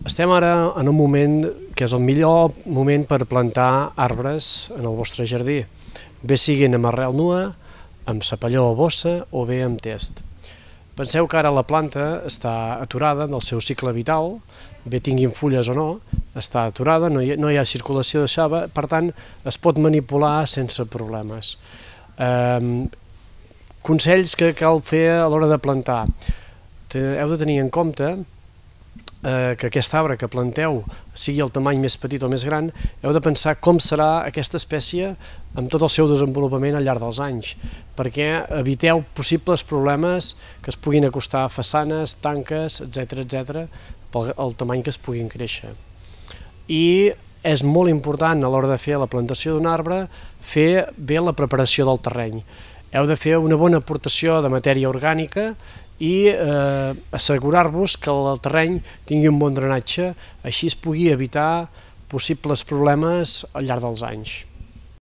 Estem ara en un moment que és el millor moment per plantar arbres en el vostre jardí, bé siguin amb arrel nua, amb sapalló o bossa o bé amb test. Penseu que ara la planta està aturada en el seu cicle vital, bé tinguin fulles o no, està aturada, no hi ha circulació de saba, per tant es pot manipular sense problemes. Consells que cal fer a l'hora de plantar. Heu de tenir en compte que aquest arbre que planteu, sigui el tamany més petit o més gran, heu de pensar com serà aquesta espècie amb tot el seu desenvolupament al llarg dels anys, perquè eviteu possibles problemes que es puguin acostar a façanes, tanques, etc., pel tamany que es puguin créixer. I és molt important a l'hora de fer la plantació d'un arbre fer bé la preparació del terreny. Heu de fer una bona aportació de matèria orgànica i assegurar-vos que el terreny tingui un bon drenatge, així es pugui evitar possibles problemes al llarg dels anys.